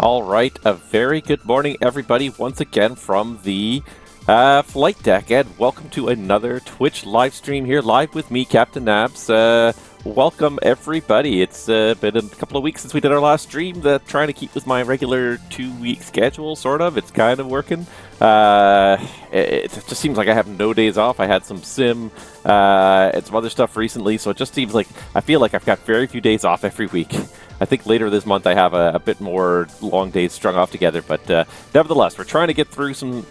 All right, a very good morning, everybody, once again from the flight deck, and welcome to another Twitch live stream here, live with me, Captain Nabs. Welcome, everybody. It's been a couple of weeks since we did our last stream. Trying to keep with my regular 2-week schedule, sort of. It's kind of working. It just seems like I have no days off. I had some sim and some other stuff recently, so it just seems like I feel like I've got very few days off every week. I think later this month I have a bit more long days strung off together, but nevertheless, we're trying to get through some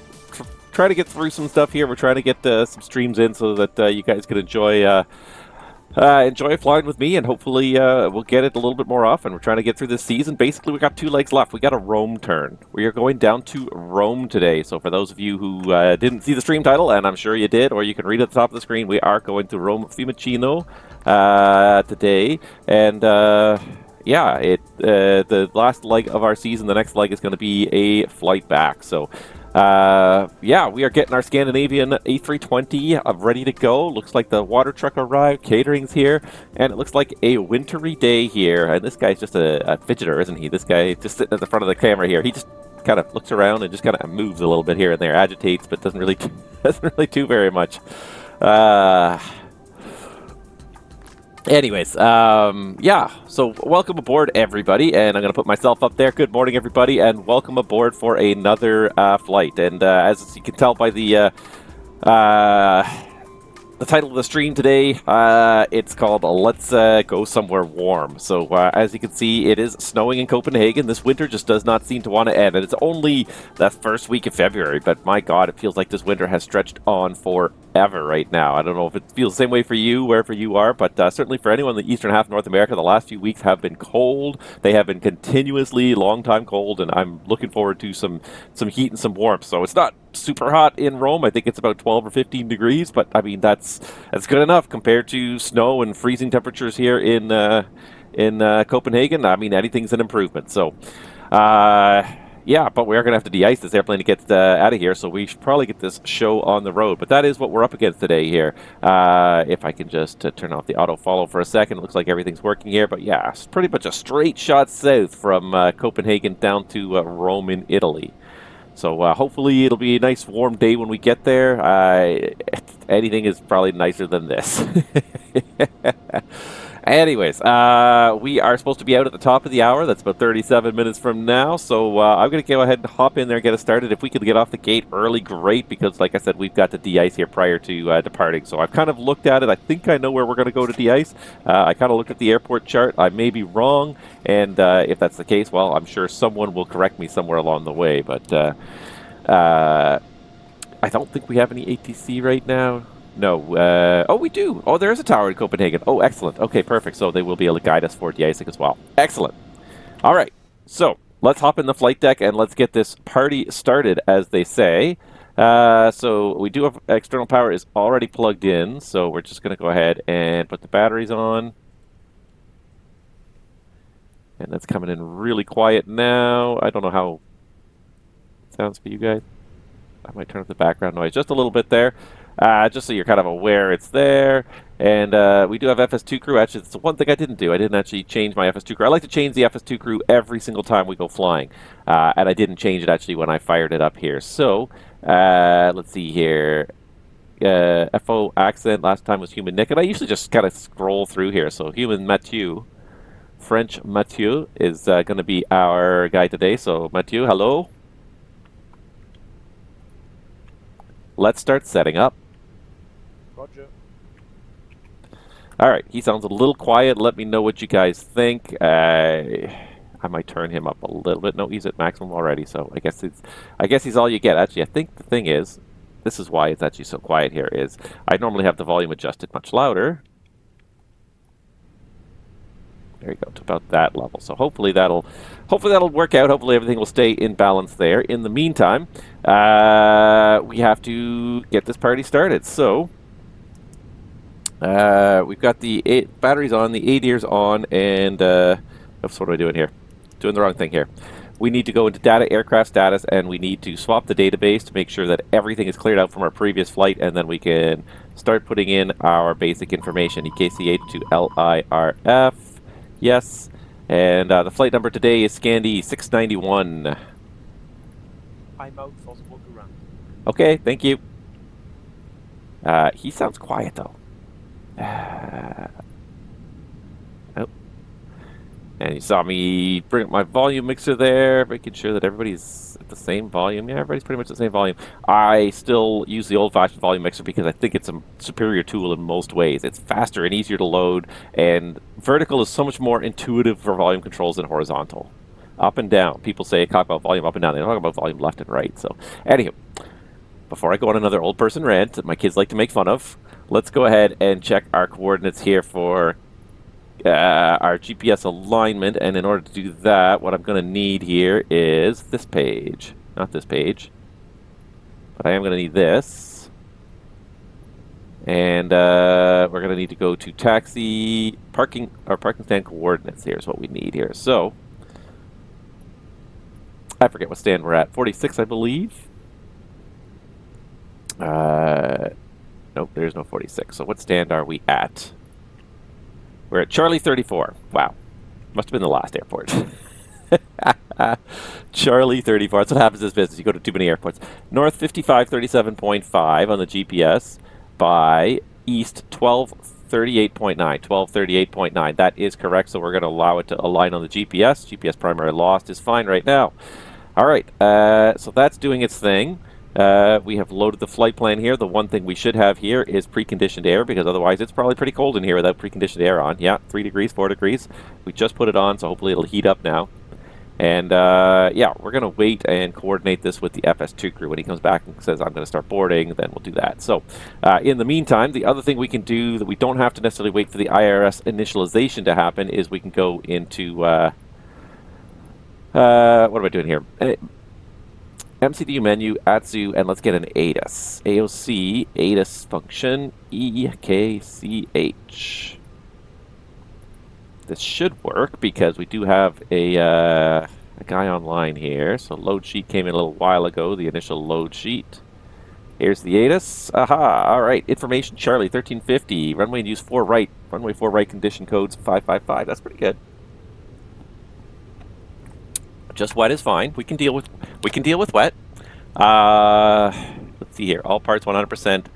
stuff here. We're trying to get some streams in so that you guys can enjoy flying with me, and hopefully we'll get it a little bit more often. We're trying to get through this season. Basically, we got 2 legs left. We got a Rome turn. We are going down to Rome today. So for those of you who didn't see the stream title, and I'm sure you did, or you can read at the top of the screen, we are going to Rome Fiumicino today. And yeah, the last leg of our season, the next leg is going to be a flight back. So yeah, we are getting our Scandinavian A320 ready to go. Looks like the water truck arrived, catering's here, and it looks like a wintry day here. And this guy's just a fidgeter, isn't he? This guy just sitting at the front of the camera here. He just kind of looks around and just kind of moves a little bit here and there, agitates, but doesn't really do very much. Anyways, yeah, so welcome aboard, everybody, and I'm going to put myself up there. Good morning, everybody, and welcome aboard for another flight. And as you can tell by the title of the stream today, it's called Let's Go Somewhere Warm. So as you can see, it is snowing in Copenhagen. This winter just does not seem to want to end, and it's only the first week of February, but my God, it feels like this winter has stretched on forever right now. I don't know if it feels the same way for you, wherever you are, but certainly for anyone in the eastern half of North America, the last few weeks have been cold. They have been continuously long time cold, and I'm looking forward to some heat and some warmth. So it's not super hot in Rome. I think it's about 12 or 15 degrees, but I mean that's good enough compared to snow and freezing temperatures here in Copenhagen. I mean, anything's an improvement. So yeah, but we are going to have to de-ice this airplane to get out of here, so we should probably get this show on the road. But that is what we're up against today here. If I can just turn off the auto-follow for a second. It looks like everything's working here. But yeah, it's pretty much a straight shot south from Copenhagen down to Rome in Italy. So hopefully it'll be a nice warm day when we get there. Anything is probably nicer than this. Anyways, we are supposed to be out at the top of the hour. That's about 37 minutes from now. So I'm going to go ahead and hop in there and get us started. If we could get off the gate early, great, because like I said, we've got to de-ice here prior to departing. So I've kind of looked at it. I think I know where we're going to go to de-ice. I kind of looked at the airport chart. I may be wrong. And if that's the case, well, I'm sure someone will correct me somewhere along the way. But I don't think we have any ATC right now. No. Oh, we do. Oh, there is a tower in Copenhagen. Oh, excellent. Okay, perfect. So they will be able to guide us for de-icing as well. Excellent. All right. So let's hop in the flight deck and let's get this party started, as they say. So we do have external power is already plugged in. So we're just going to go ahead and put the batteries on. And that's coming in really quiet now. I don't know how it sounds for you guys. I might turn up the background noise just a little bit there. Just so you're kind of aware it's there. And we do have FS2 crew. Actually, it's the one thing I didn't do. I didn't actually change my FS2 crew. I like to change the FS2 crew every single time we go flying. And I didn't change it actually when I fired it up here. So let's see here. FO accent last time was human Nick. And I usually just kind of scroll through here. So human Mathieu. French Mathieu is going to be our guy today. So Mathieu, hello. Let's start setting up. Roger. All right, he sounds a little quiet. Let me know what you guys think. I might turn him up a little bit. No, he's at maximum already, so I guess he's all you get. Actually, I think the thing is, this is why it's actually so quiet here, is I normally have the volume adjusted much louder. There you go, to about that level. So hopefully that'll work out. Hopefully everything will stay in balance there. In the meantime, we have to get this party started. So we've got the batteries on, the ADIR's on, and oops, what am I doing here? Doing the wrong thing here. We need to go into data aircraft status, and we need to swap the database to make sure that everything is cleared out from our previous flight, and then we can start putting in our basic information. EKCH-LIRF. Yes. And the flight number today is Scandi 691. I'm out for smoke around. Okay, thank you. He sounds quiet though. Oh. And you saw me bring up my volume mixer there, making sure that everybody's at the same volume. Yeah, everybody's pretty much at the same volume. I still use the old-fashioned volume mixer because I think it's a superior tool in most ways. It's faster and easier to load, and vertical is so much more intuitive for volume controls than horizontal. Up and down. People say talk about volume up and down. They don't talk about volume left and right. So, anywho, before I go on another old person rant that my kids like to make fun of, let's go ahead and check our coordinates here for our GPS alignment. And in order to do that, what I'm going to need here is this page. Not this page. But I am going to need this. And we're going to need to go to taxi, parking stand coordinates. Here's what we need here. So, I forget what stand we're at. 46, I believe. Nope, there's no 46. So what stand are we at? We're at Charlie 34. Wow. Must have been the last airport. Charlie 34. That's what happens in this business. You go to too many airports. North 5537.5 on the GPS by east 1238.9. 1238.9. That is correct. So we're going to allow it to align on the GPS. GPS primary lost is fine right now. All right. So that's doing its thing. We have loaded the flight plan here. The one thing we should have here is preconditioned air, because otherwise it's probably pretty cold in here without preconditioned air on. Yeah, 3 degrees, 4 degrees. We just put it on, so hopefully it'll heat up now. And yeah, we're going to wait and coordinate this with the FS2 crew. When he comes back and says, I'm going to start boarding, then we'll do that. So in the meantime, the other thing we can do that we don't have to necessarily wait for the IRS initialization to happen is we can go into, what am I doing here? MCDU menu, ATSU, and let's get an ATIS. AOC, ATIS function, EKCH. This should work because we do have a guy online here. So load sheet came in a little while ago, the initial load sheet. Here's the ATIS. Aha, all right. Information Charlie, 1350. Runway and use 4 right. Runway 4 right condition codes 555. That's pretty good. Just wet is fine. We can deal with wet. Let's see here. All parts 100%.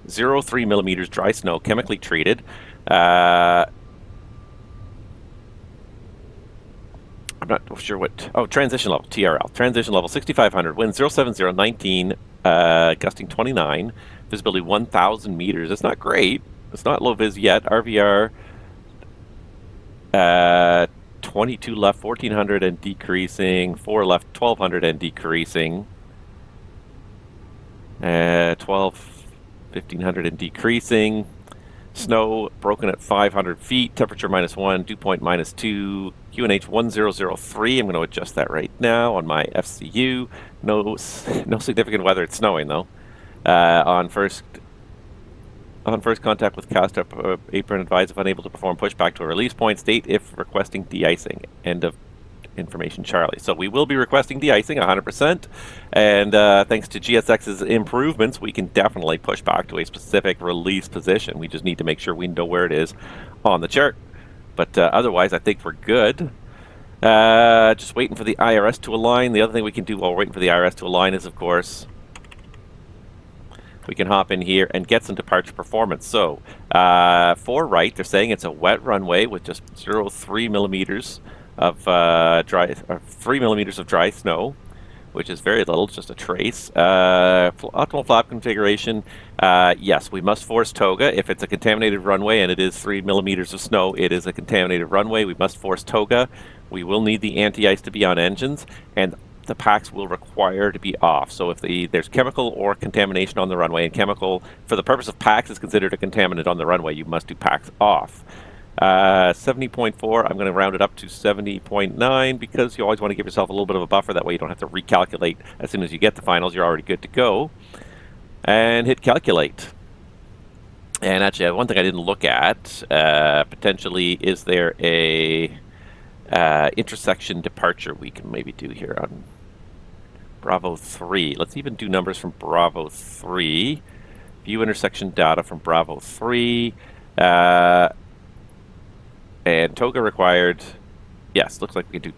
0.3 millimeters dry snow, chemically treated. I'm not sure what. Oh, transition level, TRL. Transition level 6500. Wind 07019. Gusting 29. Visibility 1,000 meters. It's not great. It's not low vis yet. RVR. 22 left, 1400 and decreasing. 4 left, 1200 and decreasing. 12, 1500 and decreasing. Snow broken at 500 feet. Temperature -1. Dew point -2. QNH 1003. I'm going to adjust that right now on my FCU. No significant weather. It's snowing though. On first contact with cast up apron, advise if unable to perform pushback to a release point. State if requesting de-icing. End of information, Charlie. So we will be requesting de-icing 100%. And thanks to GSX's improvements, we can definitely push back to a specific release position. We just need to make sure we know where it is on the chart. But otherwise, I think we're good. Just waiting for the IRS to align. The other thing we can do while we're waiting for the IRS to align is, of course, we can hop in here and get some departure performance. So, 4 right, they're saying it's a wet runway with just 0.3 millimeters of 3 millimeters of dry snow, which is very little, just a trace. Optimal flap configuration, yes, we must force toga. If it's a contaminated runway and it is 3 millimeters of snow, it is a contaminated runway. We must force toga. We will need the anti-ice to be on engines, and the packs will require to be off. So if there's chemical or contamination on the runway, and chemical, for the purpose of packs, is considered a contaminant on the runway, you must do packs off. 70.4, I'm going to round it up to 70.9 because you always want to give yourself a little bit of a buffer. That way you don't have to recalculate as soon as you get the finals. You're already good to go. And hit calculate. And actually, one thing I didn't look at, potentially, is there a intersection departure we can maybe do here on Bravo 3. Let's even do numbers from Bravo 3. View intersection data from Bravo 3. And toga required yes, looks like we can do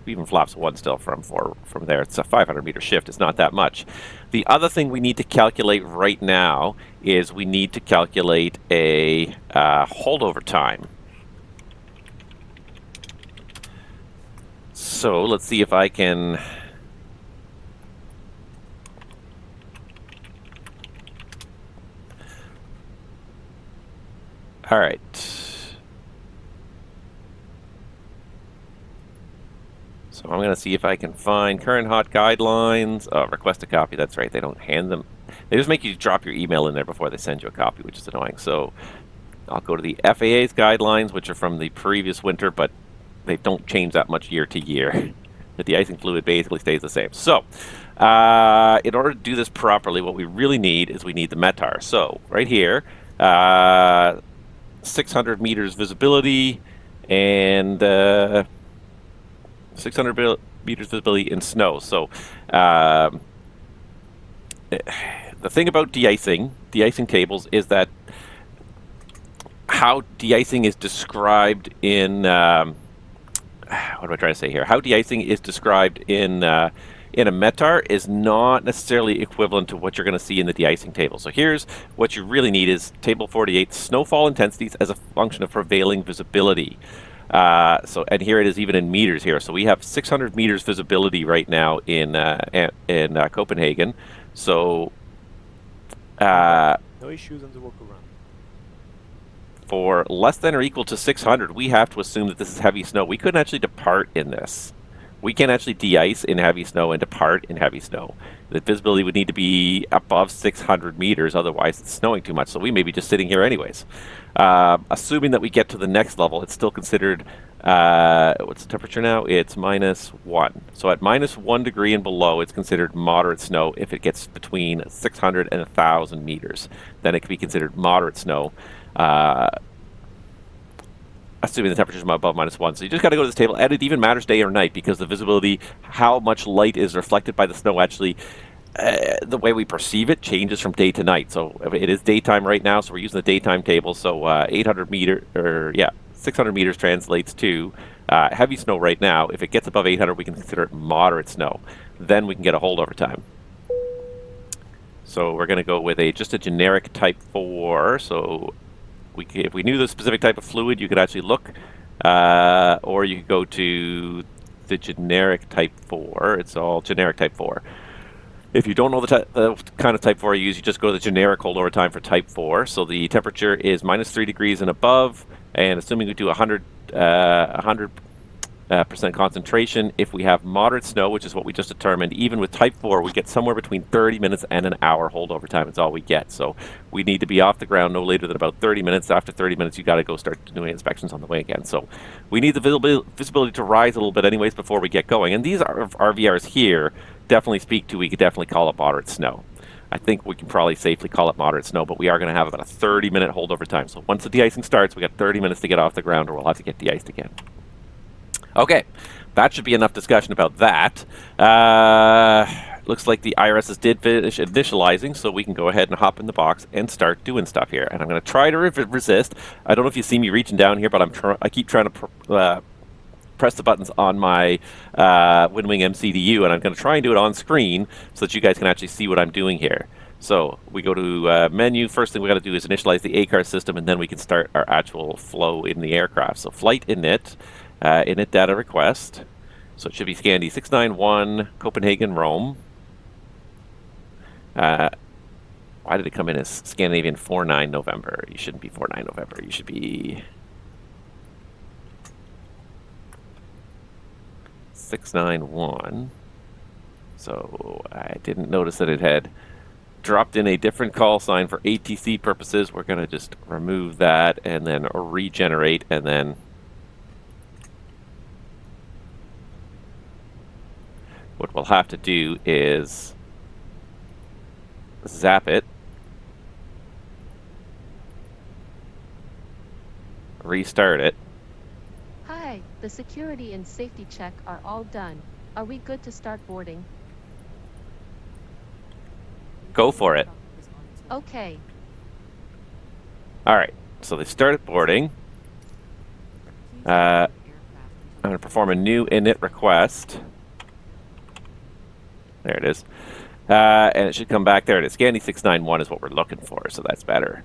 even flaps 1 still from there. It's a 500-meter shift. It's not that much. The other thing we need to calculate right now is we need to calculate a holdover time. So let's see if I can... All right. So I'm going to see if I can find current hot guidelines. Oh, request a copy. That's right. They don't hand them. They just make you drop your email in there before they send you a copy, which is annoying. So I'll go to the FAA's guidelines, which are from the previous winter, but they don't change that much year to year. The de-icing fluid basically stays the same. So in order to do this properly, what we really need is we need the METAR. So right here, 600 meters visibility and 600 meters visibility in snow. So the thing about de-icing tables is that how de-icing is described in what am I trying to say here? How de-icing is described in a METAR is not necessarily equivalent to what you're going to see in the de-icing table. So here's what you really need is table 48, snowfall intensities as a function of prevailing visibility. And here it is even in meters here. So we have 600 meters visibility right now in Copenhagen. So no issues on the walk around. For less than or equal to 600, we have to assume that this is heavy snow. We couldn't actually depart in this. We can't actually de-ice in heavy snow and depart in heavy snow. The visibility would need to be above 600 meters, otherwise it's snowing too much. So we may be just sitting here anyways. Assuming that we get to the next level, it's still considered, what's the temperature now? It's -1. So at -1 degree and below, it's considered moderate snow. If it gets between 600 and 1,000 meters, then it can be considered moderate snow. Assuming the temperature is above -1. So you just got to go to this table, and it even matters day or night because the visibility, how much light is reflected by the snow actually, the way we perceive it changes from day to night. So it is daytime right now, so we're using the daytime table. So 600 meters translates to heavy snow right now. If it gets above 800, we can consider it moderate snow. Then we can get a holdover time. So we're going to go with just a generic type 4. So if we knew the specific type of fluid, you could actually look, or you could go to the generic type 4. It's all generic type 4. If you don't know the kind of type 4 you use, you just go to the generic holdover time for type 4. So the temperature is -3 degrees and above, and assuming we do 100% concentration, if we have moderate snow, which is what we just determined, even with type 4, we get somewhere between 30 minutes and an hour holdover time. It's all we get. So we need to be off the ground no later than about 30 minutes. After 30 minutes, you got to go start doing inspections on the way again. So we need the visibility to rise a little bit anyways before we get going. And these RVRs here definitely speak to, we could definitely call it moderate snow. I think we can probably safely call it moderate snow, but we are going to have about a 30-minute holdover time. So once the de-icing starts, we got 30 minutes to get off the ground, or we'll have to get de-iced again. Okay, that should be enough discussion about that. Looks like the IRSs did finish initializing, so we can go ahead and hop in the box and start doing stuff here. And I'm going to try to resist. I don't know if you see me reaching down here, but I keep trying to press the buttons on my WinWing MCDU, and I'm going to try and do it on screen so that you guys can actually see what I'm doing here. So we go to menu. First thing we got to do is initialize the ACAR system, and then we can start our actual flow in the aircraft. So flight init. Init data request. So it should be Scandi 691 Copenhagen Rome. Why did it come in as Scandinavian 49 November? You shouldn't be 49 November. You should be 691. So I didn't notice that it had dropped in a different call sign for ATC purposes. We're going to just remove that and then regenerate, and then what we'll have to do is zap it, restart it. Hi, the security and safety check are all done. Are we good to start boarding? Go for it. Okay. All right, so they started boarding. I'm going to perform a new init request. There it is. And it should come back. There it is. Scandy691 is what we're looking for, so that's better.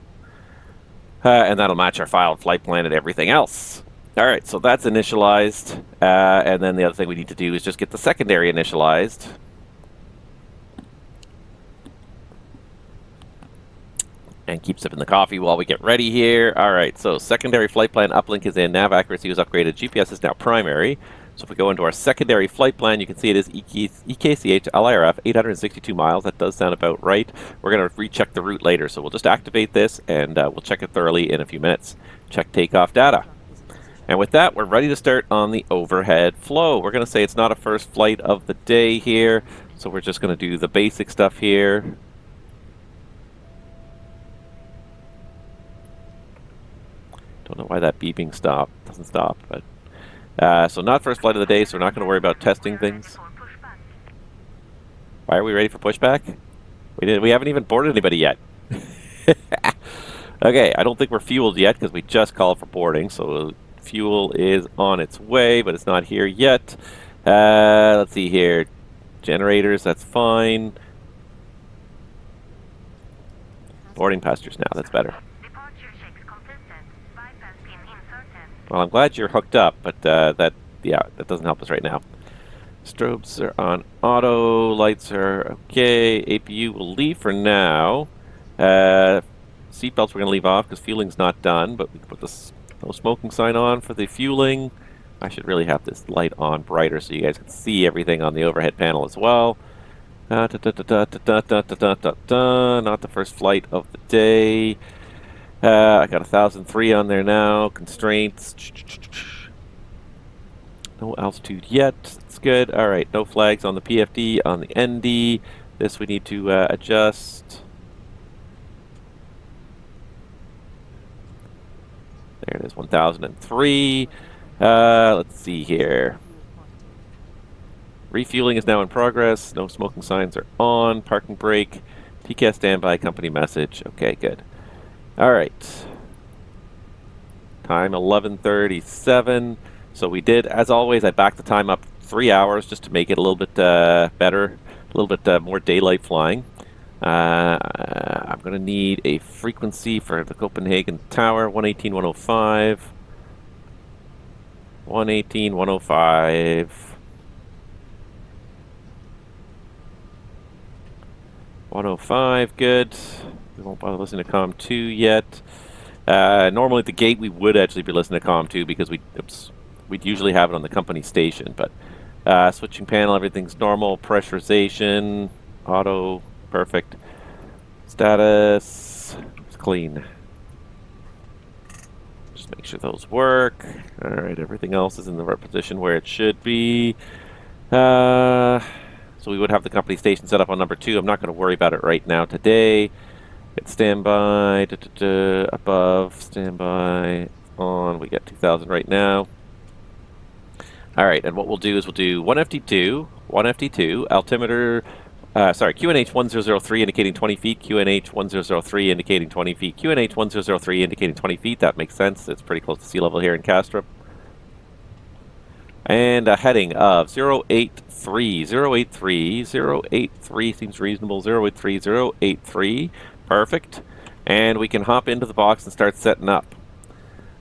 And that'll match our file, flight plan, and everything else. All right, so that's initialized. And then the other thing we need to do is just get the secondary initialized. And keep sipping the coffee while we get ready here. All right, so secondary flight plan uplink is in. Nav accuracy was upgraded. GPS is now primary. So if we go into our secondary flight plan, you can see it is EKCH-LIRF, 862 miles. That does sound about right. We're going to recheck the route later. So we'll just activate this, and we'll check it thoroughly in a few minutes. Check takeoff data. And with that, we're ready to start on the overhead flow. We're going to say it's not a first flight of the day here. So we're just going to do the basic stuff here. Don't know why that beeping doesn't stop, but so not first flight of the day, so we're not going to worry about testing things. Why are we ready for pushback? We haven't even boarded anybody yet. Okay, I don't think we're fueled yet because we just called for boarding, so fuel is on its way, but it's not here yet. Let's see here. Generators, that's fine. Boarding passengers now, that's better. Well, I'm glad you're hooked up, but that doesn't help us right now. Strobes are on auto, lights are okay. APU will leave for now. Seatbelts we're going to leave off because fueling's not done, but we can put this no smoking sign on for the fueling. I should really have this light on brighter so you guys can see everything on the overhead panel as well. Not the first flight of the day. I got 1,003 on there now. Constraints. No altitude yet. It's good. All right. No flags on the PFD, on the ND. This we need to adjust. There it is. 1,003. Let's see here. Refueling is now in progress. No smoking signs are on. Parking brake. TCAS standby. Company message. Okay, good. All right. Time 11:37. So we did, as always, I backed the time up 3 hours just to make it a little bit better, a little bit more daylight flying. I'm going to need a frequency for the Copenhagen Tower, 118.105. 118.105. 105, good. We won't bother listening to COM 2 yet. Normally at the gate we would actually be listening to COM 2 because we'd usually have it on the company station. But switching panel, everything's normal. Pressurization, auto, perfect. Status, it's clean. Just make sure those work. All right, everything else is in the right position where it should be. So we would have the company station set up on number 2. I'm not going to worry about it right now today. It's standby, above, standby, on. We get 2,000 right now. All right, and what we'll do is we'll do 1FT2, altimeter, QNH 1003 indicating 20 feet, QNH 1003 indicating 20 feet, QNH 1003 indicating 20 feet. That makes sense. It's pretty close to sea level here in Kastrup. And a heading of 083, 083, 083 seems reasonable, 083, 083. Perfect. And we can hop into the box and start setting up.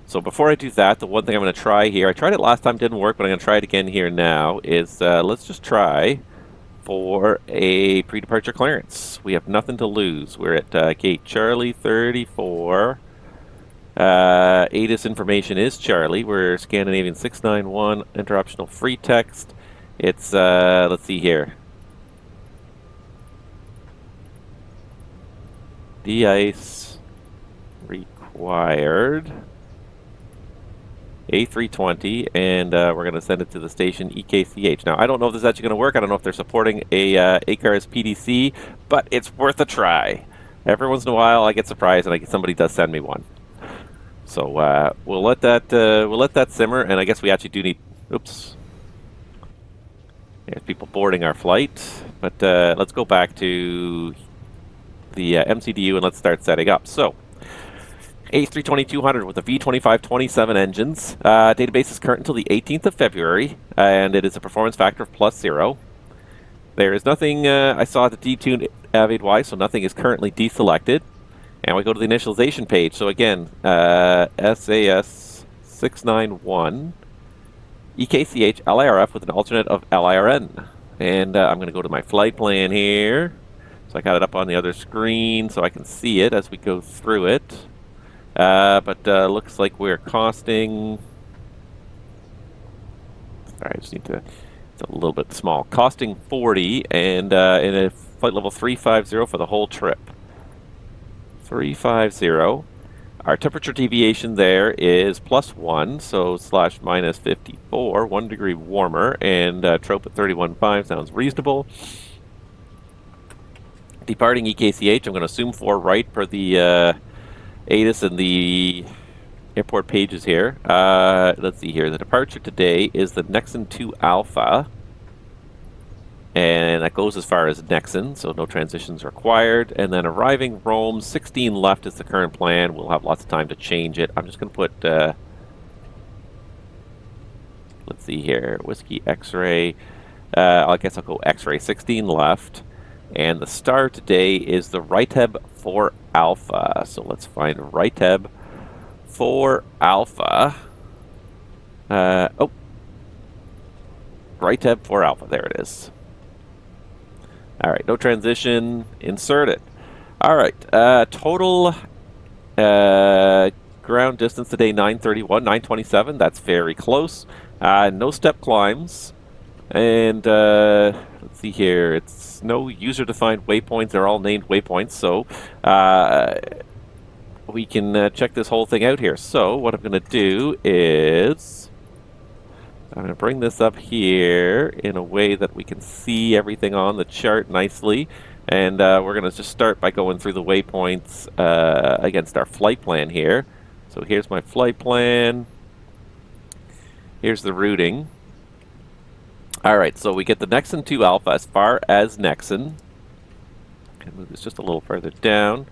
So before I do that, the one thing I'm going to try here, I tried it last time, didn't work, but I'm going to try it again here now, is let's just try for a pre-departure clearance. We have nothing to lose. We're at gate Charlie 34. ATIS information is Charlie. We're Scandinavian 691, interruptional free text. It's, let's see here. De-ice required. A320, and we're going to send it to the station EKCH. Now, I don't know if this is actually going to work. I don't know if they're supporting a ACARS PDC, but it's worth a try. Every once in a while, I get surprised, and somebody does send me one. So we'll let that simmer, and I guess we actually do need. Oops. There's people boarding our flight, but let's go back to the MCDU and let's start setting up. So A320-200 with a V2527 engines. Database is current until the 18th of February, and it is a performance factor of +0. There is nothing I saw at the detuned Avid-Y, so nothing is currently deselected. And we go to the initialization page. So again, SAS691, EKCH-LIRF with an alternate of LIRN. And I'm going to go to my flight plan here. So I got it up on the other screen so I can see it as we go through it. But looks like we're costing... Sorry, I just need to... It's a little bit small. Costing 40 and in a flight level 350 for the whole trip. 350. Our temperature deviation there is +1, so /-54, 1 degree warmer, and trope at 31.5 sounds reasonable. Departing EKCH, I'm going to assume 4 right per the ATIS and the airport pages here. Let's see here. The departure today is the Nexon 2 Alpha. And that goes as far as Nexon, so no transitions required. And then arriving Rome, 16 left is the current plan. We'll have lots of time to change it. I'm just going to put, let's see here, Whiskey X-Ray. I guess I'll go X-Ray, 16 left. And the star today is the RITEB 4 Alpha. So let's find RITEB 4 Alpha. RITEB 4 Alpha, there it is. All right, no transition, insert it. All right, total ground distance today, 931, 927. That's very close. No step climbs. And let's see here. It's no user-defined waypoints. They're all named waypoints. So we can check this whole thing out here. So what I'm going to do is... I'm going to bring this up here in a way that we can see everything on the chart nicely. And we're going to just start by going through the waypoints against our flight plan here. So here's my flight plan. Here's the routing. All right, so we get the Nexon 2 Alpha as far as Nexon. Can move this just a little further down.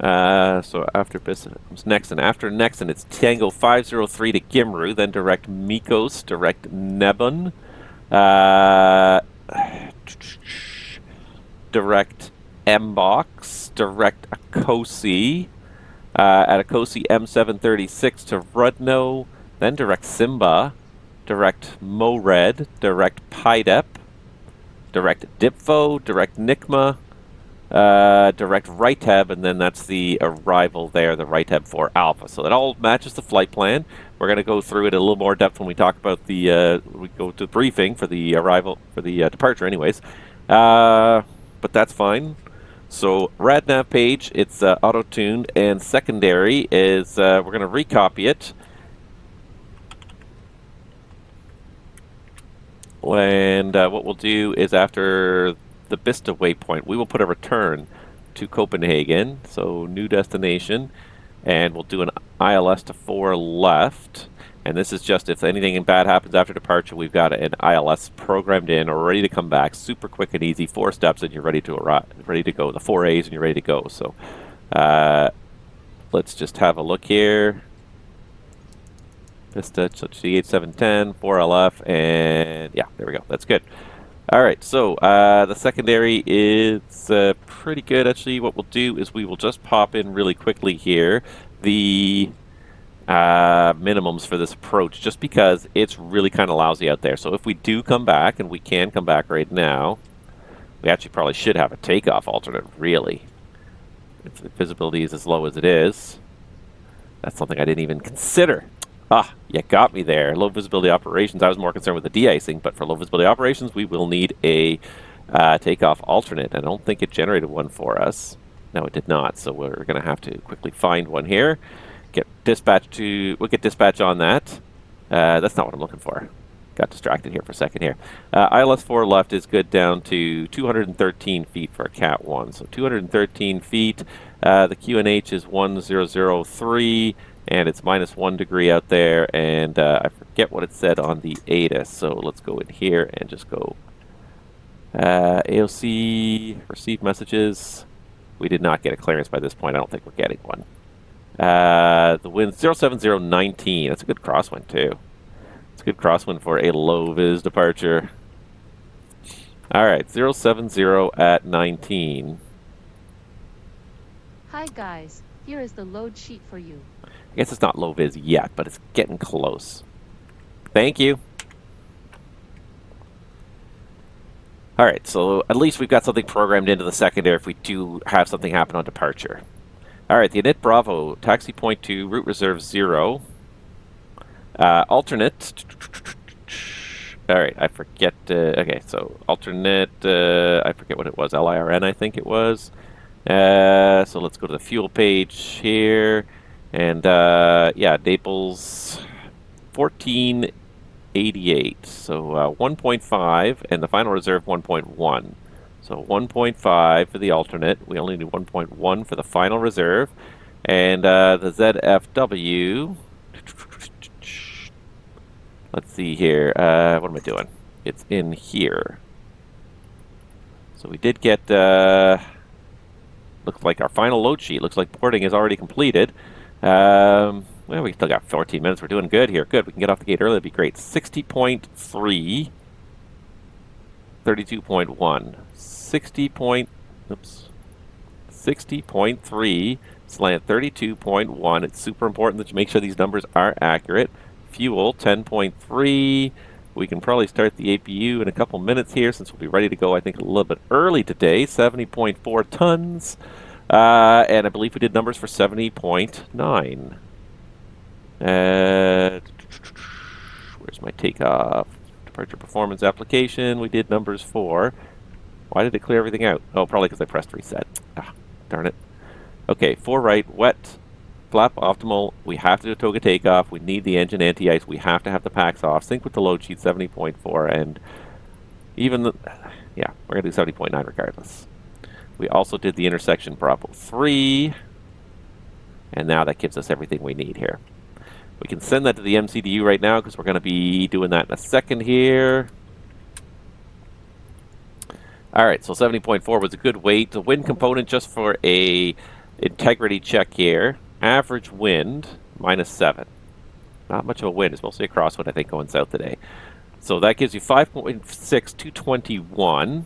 So after Nexon. After Nexon, it's Tango 503 to Gimru, then direct Mikos, direct Nebun, direct Mbox, direct Akosi, at Akosi M736 to Rudno, then direct Simba, direct Mored, direct Pidep, direct Dipfo, direct Nikma, direct RITEB, and then that's the arrival there, the RITEB 4 Alpha. So that all matches the flight plan. We're going to go through it in a little more depth when we talk about the, we go to the briefing for the arrival, for the departure anyways. But that's fine. So RadNav page, it's auto-tuned, and secondary is, we're going to recopy it. And what we'll do is after the Bista waypoint, we will put a return to Copenhagen, so new destination, and we'll do an ILS to 4 left. And this is just if anything bad happens after departure, we've got an ILS programmed in or ready to come back, super quick and easy, 4 steps and you're ready to arrive, ready to go. The 4 A's and you're ready to go. So let's just have a look here. Vista, CH710, 4LF, and yeah, there we go. That's good. All right, so the secondary is pretty good. Actually, what we'll do is we will just pop in really quickly here the minimums for this approach, just because it's really kind of lousy out there. So if we do come back, and we can come back right now, we actually probably should have a takeoff alternate, really. If the visibility is as low as it is. That's something I didn't even consider. Ah, you got me there. Low visibility operations. I was more concerned with the de-icing, but for low visibility operations, we will need a takeoff alternate. I don't think it generated one for us. No, it did not. So we're going to have to quickly find one here. Get dispatch to. We'll get dispatch on that. That's not what I'm looking for. Got distracted here for a second here. ILS 4 left is good down to 213 feet for a Cat 1. So 213 feet. The QNH is 1003. And it's -1 degree out there, and I forget what it said on the ATIS, so let's go in here and just go AOC, receive messages. We did not get a clearance by this point. I don't think we're getting one. The wind 07019. That's a good crosswind too. It's a good crosswind for a low vis departure. All right, 070 at 19. Hi guys, here is the load sheet for you. I guess it's not low vis yet, but it's getting close. Thank you. All right, so at least we've got something programmed into the secondary if we do have something happen on departure. All right, the Init Bravo, taxi point 2, route reserve 0. Alternate. All right, I forget. Okay, so alternate, I forget what it was. LIRN, I think it was. So let's go to the fuel page here. And yeah, Naples 1488. So 1.5, and the final reserve 1.1. So 1.5 for the alternate. We only need 1.1 for the final reserve. And the ZFW. Let's see here. What am I doing? It's in here. So we did get, looks like our final load sheet. Looks like porting is already completed. Well, we still got 14 minutes. We're doing good here. Good. We can get off the gate early. That'd be great. 60.3. 32.1. 60.3 slant 32.1. It's super important that you make sure these numbers are accurate. Fuel 10.3. We can probably start the APU in a couple minutes here since we'll be ready to go, I think, a little bit early today. 70.4 tons. And I believe we did numbers for 70.9. Where's my takeoff? Departure performance application. We did numbers for. Why did it clear everything out? Oh, probably because I pressed reset. Ah, darn it. Okay, 4 right, wet, flap optimal. We have to do a toga takeoff. We need the engine anti-ice. We have to have the packs off. Sync with the load sheet 70.4, and even the, yeah, we're gonna do 70.9 regardless. We also did the intersection Bravo 3, and now that gives us everything we need here. We can send that to the MCDU right now because we're going to be doing that in a second here. All right, so 70.4 was a good weight. The wind component, just for a integrity check here. Average wind, -7. Not much of a wind. It's mostly a crosswind, I think, going south today. So that gives you 5.6, 221.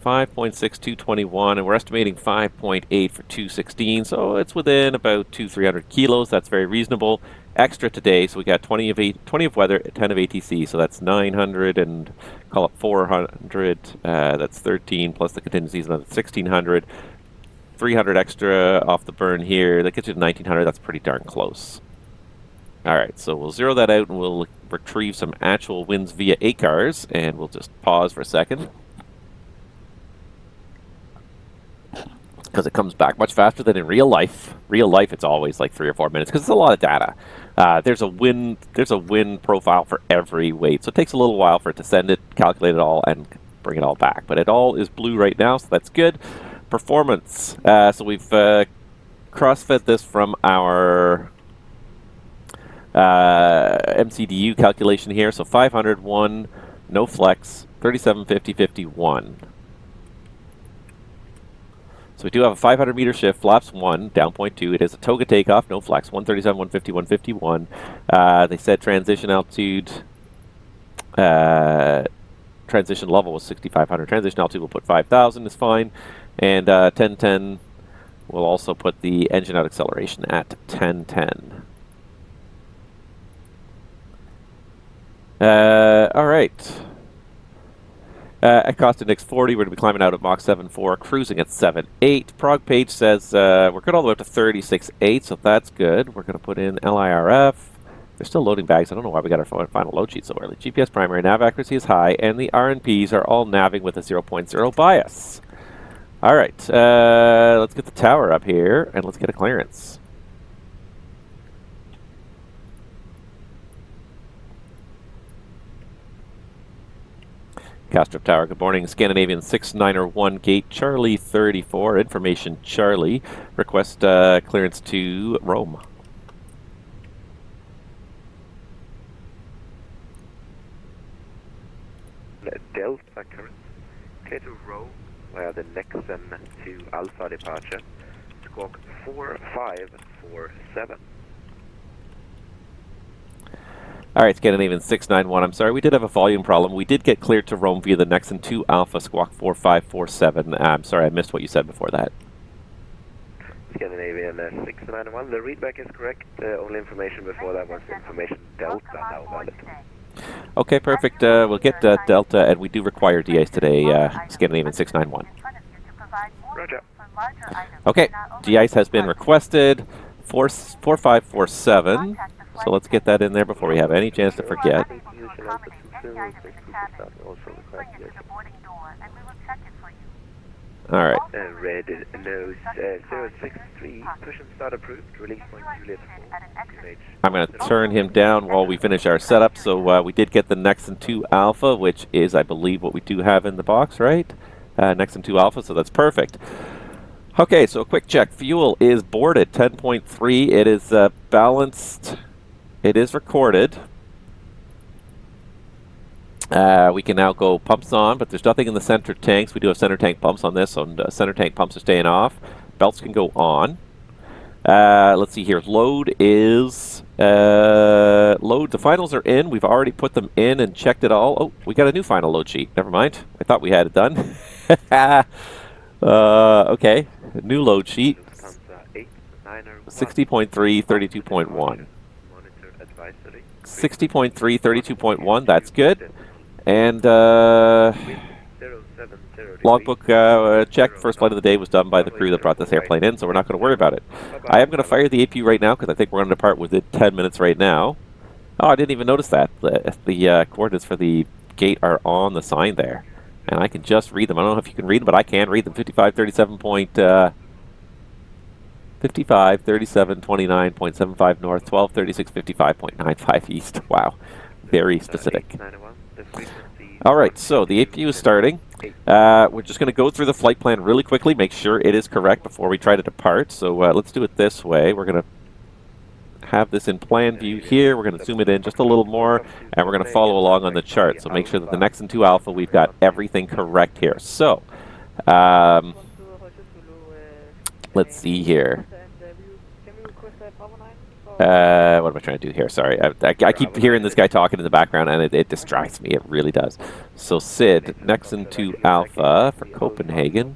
5.6, 221, and we're estimating 5.8 for 216, so it's within about 300 kilos. That's very reasonable. Extra today, so we got 20 of weather, 10 of ATC, so that's 900, and call it 400. That's 13 plus the contingencies, another 1600. 300 extra off the burn here. That gets you to 1900. That's pretty darn close. All right, so we'll zero that out, and we'll retrieve some actual winds via ACARS, and we'll just pause for a second, because it comes back much faster than in real life. Real life, it's always like 3 or 4 minutes because it's a lot of data. There's a wind profile for every weight, so it takes a little while for it to send it, calculate it all, and bring it all back. But it all is blue right now, so that's good. Performance. So we've cross-fed this from our MCDU calculation here. So 501, no flex, 3750, 51. So we do have a 500 meter shift, flaps 1, down 0.2. It is a toga takeoff, no flex, 137, 150, 151. They said transition altitude, transition level was 6,500. Transition altitude, we'll put 5,000 is fine. And 1010, we'll also put the engine out acceleration at 1010. All right. At cost index 40, we're going to be climbing out at Mach 7.4, cruising at 7.8. Prog page says we're good all the way up to 36.8, so that's good. We're going to put in LIRF. They're still loading bags. I don't know why we got our final load sheet so early. GPS primary, nav accuracy is high, and the RNPs are all navving with a 0.0 bias. All right, let's get the tower up here, and let's get a clearance. Castrop Tower, good morning. Scandinavian 691 gate Charlie 34. Information Charlie. Request clearance to Rome. Delta current. Clear to Rome via the Nexen to Alpha departure. squawk 4547. All right, Scandinavian 691. I'm sorry, we did have a volume problem. We did get cleared to roam via the Nexon 2 Alpha squawk 4547. I'm sorry, I missed what you said before that. Scandinavian 691. The readback is correct. Only information before that was information Delta now valid. Okay, perfect. We'll get Delta, and we do require DAs today, Scandinavian 691. Roger. Okay, de-ice has been requested. 4547. So let's get that in there before we have any chance to forget. All right. Red nose 063. Push and start approved. Release point Juliet 4. I'm going to turn him down while we finish our setup. So we did get the Nexon 2 Alpha, which is, I believe, what we do have in the box, right? Nexon 2 Alpha, so that's perfect. Okay, so a quick check. Fuel is boarded, 10.3. It is balanced. It is recorded. We can now go pumps on, but there's nothing in the center tanks. We do have center tank pumps on this, so center tank pumps are staying off. Belts can go on. Let's see here. Load is... load, the finals are in. We've already put them in and checked it all. Oh, we got a new final load sheet. Never mind. I thought we had it done. Okay. New load sheet. 60.3, 32.1. 60.3, 32.1, that's good. And logbook check, first flight of the day was done by the crew that brought this airplane in, so we're not going to worry about it. I am going to fire the APU right now because I think we're going to depart within 10 minutes right now. Oh, I didn't even notice that. The coordinates for the gate are on the sign there. And I can just read them. I don't know if you can read them, but I can read them. 5537.29.75 north, 1236, 55.95 east. Wow, very specific. All right, so the APU is starting. We're just going to go through the flight plan really quickly, make sure it is correct before we try to depart. So let's do it this way. We're going to have this in plan view here. We're going to zoom it in just a little more, and we're going to follow along on the chart. So make sure that the Nexon 2 Alpha, we've got everything correct here. So, let's see here. What am I trying to do here? Sorry. I keep hearing this guy talking in the background, and it distracts me. It really does. So, Sid, Nexon 2 Alpha for Copenhagen.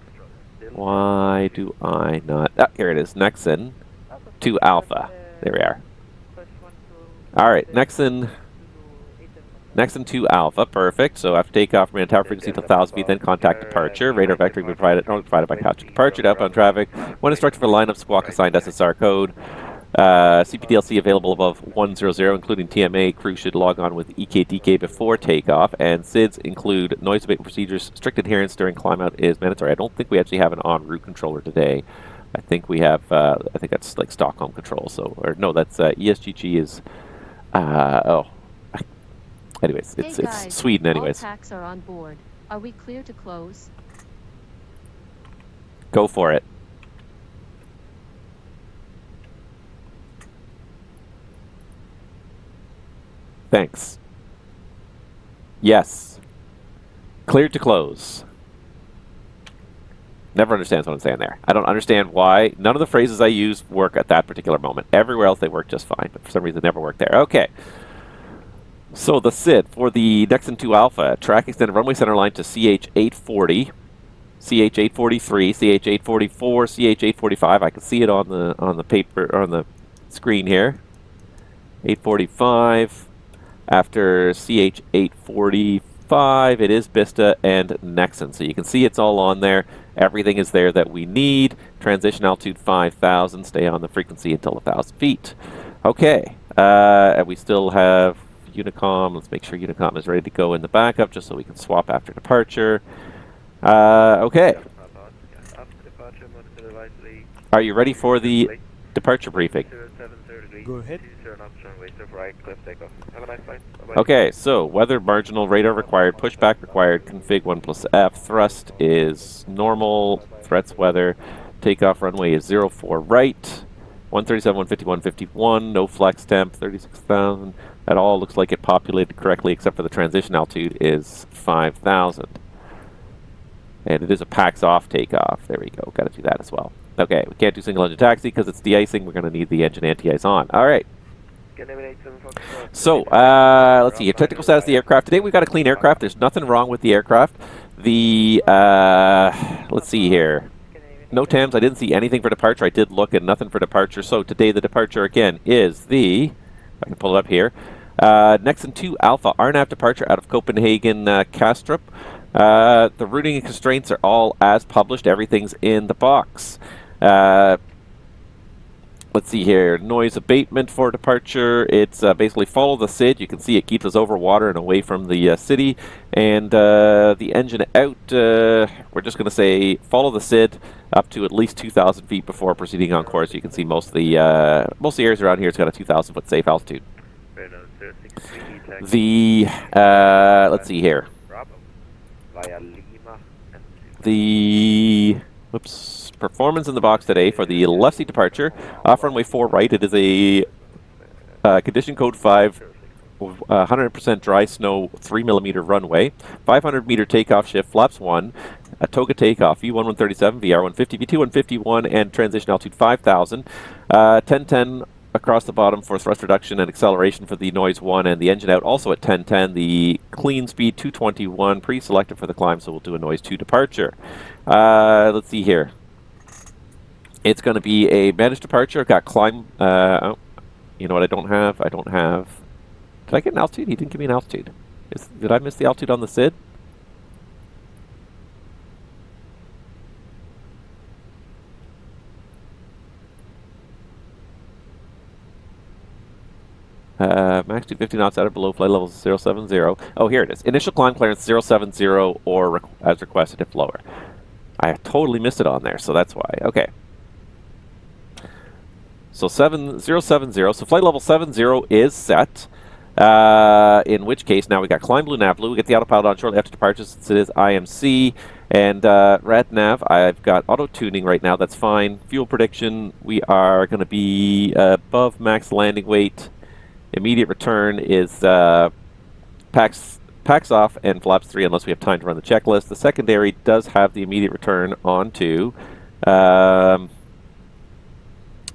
Why do I not... Ah, here it is. Nexon 2 Alpha. There we are. All right. Nexon 2 Alpha. Perfect. So, after takeoff from tower frequency to 1,000 feet, then contact departure. Radar vectoring will be provided by capture departure. Outbound traffic. When instructed for lineup, squawk assigned SSR code. CPDLC available above 100, including TMA. Crew should log on with EKDK before takeoff. And SIDS include noise abatement procedures. Strict adherence during climb out is mandatory. I don't think we actually have an en route controller today. I think we have, I think that's like Stockholm control. So, or no, that's ESGG is, oh. Anyways, Hey it's guys, Sweden anyways. All packs are on board. Are we clear to close? Go for it. Thanks. Yes. Cleared to close. Never understands what I'm saying there. I don't understand why. None of the phrases I use work at that particular moment. Everywhere else they work just fine, but for some reason they never work there. Okay. So the SID for the Nexon 2 Alpha, track extended runway center line to CH-840, CH-843, CH-844, CH-845. I can see it on the paper, on the screen here. 845. After CH-845, it is Bista and Nexon. So you can see it's all on there. Everything is there that we need. Transition altitude 5,000. Stay on the frequency until 1,000 feet. Okay. And we still have Unicom. Let's make sure Unicom is ready to go in the backup just so we can swap after departure. Okay. Are you ready for the departure briefing? Go ahead. Okay, so weather marginal, radar required, pushback required, config 1+F, thrust is normal, threats weather, takeoff runway is 04 right, 137, 150, 151, no flex temp, 36,000. That all looks like it populated correctly except for the transition altitude is 5,000. And it is a PAX off takeoff. There we go, got to do that as well. Okay, we can't do single engine taxi because it's de-icing. We're going to need the engine anti-ice on. All right. So, let's see here. Technical status of the aircraft. Today we've got a clean aircraft. There's nothing wrong with the aircraft. The, let's see here. No TAMs. I didn't see anything for departure. I did look and nothing for departure. So today the departure again is the, I can pull it up here. Nexon 2 Alpha RNAV departure out of Copenhagen, Kastrup. The routing and constraints are all as published. Everything's in the box. Let's see here. Noise abatement for departure. It's basically follow the SID. You can see it keeps us over water and away from the city. And the engine out, we're just going to say follow the SID up to at least 2,000 feet before proceeding on course. You can see most of the areas around here, it's got a 2,000 foot safe altitude. The, let's see here. The, whoops, performance in the box today for the left seat departure. Off runway 4 right, it is a condition code 5, 100% dry snow, 3 millimeter runway, 500 meter takeoff shift, flaps 1, a toga takeoff, V1137, VR150, V2151, and transition altitude 5,000, 1010 across the bottom for thrust reduction and acceleration for the noise 1, and the engine out also at 1010, the clean speed 221, pre-selected for the climb, so we'll do a noise 2 departure. Let's see here. It's going to be a managed departure. I've got climb, oh, you know what I don't have? I don't have, did I get an altitude? He didn't give me an altitude. Did I miss the altitude on the SID? Max 250 knots out or below, flight level 070. Oh, here it is. Initial climb clearance 070 or as requested if lower. I totally missed it on there, so that's why. Okay. So 070, so flight level 70 is set. In which case, now we got climb blue, nav blue. We get the autopilot on shortly after departure since it is IMC. And rad nav, I've got auto tuning right now. That's fine. Fuel prediction, we are going to be above max landing weight. Immediate return is packs off and flaps 3 unless we have time to run the checklist. The secondary does have the immediate return onto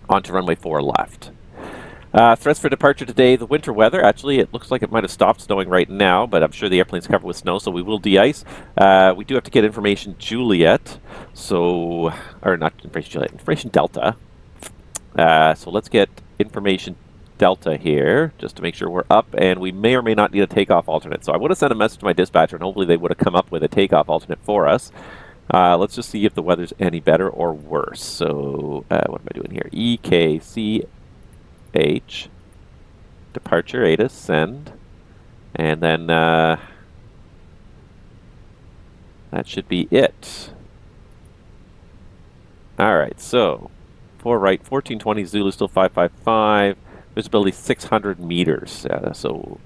runway 4 left. Threats for departure today, the winter weather. Actually, it looks like it might have stopped snowing right now, but I'm sure the airplane's covered with snow, so we will de-ice. We do have to get information Juliet, so, or not information Juliet, information Delta. So let's get information Delta here, just to make sure we're up, and we may or may not need a takeoff alternate. So I would have sent a message to my dispatcher, and hopefully they would have come up with a takeoff alternate for us. Let's just see if the weather's any better or worse. So, what am I doing here? EKCH, departure, ATIS, send, and then that should be it. Alright, so, 4 right, 1420, Zulu still 555, visibility 600 meters, so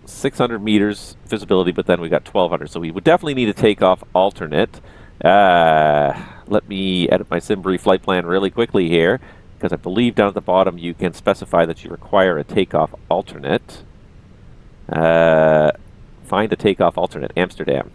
600 meters visibility, but then we got 1200, so we would definitely need a takeoff alternate. Let me edit my SimBrief flight plan really quickly here, because I believe down at the bottom you can specify that you require a takeoff alternate. Find a takeoff alternate, Amsterdam.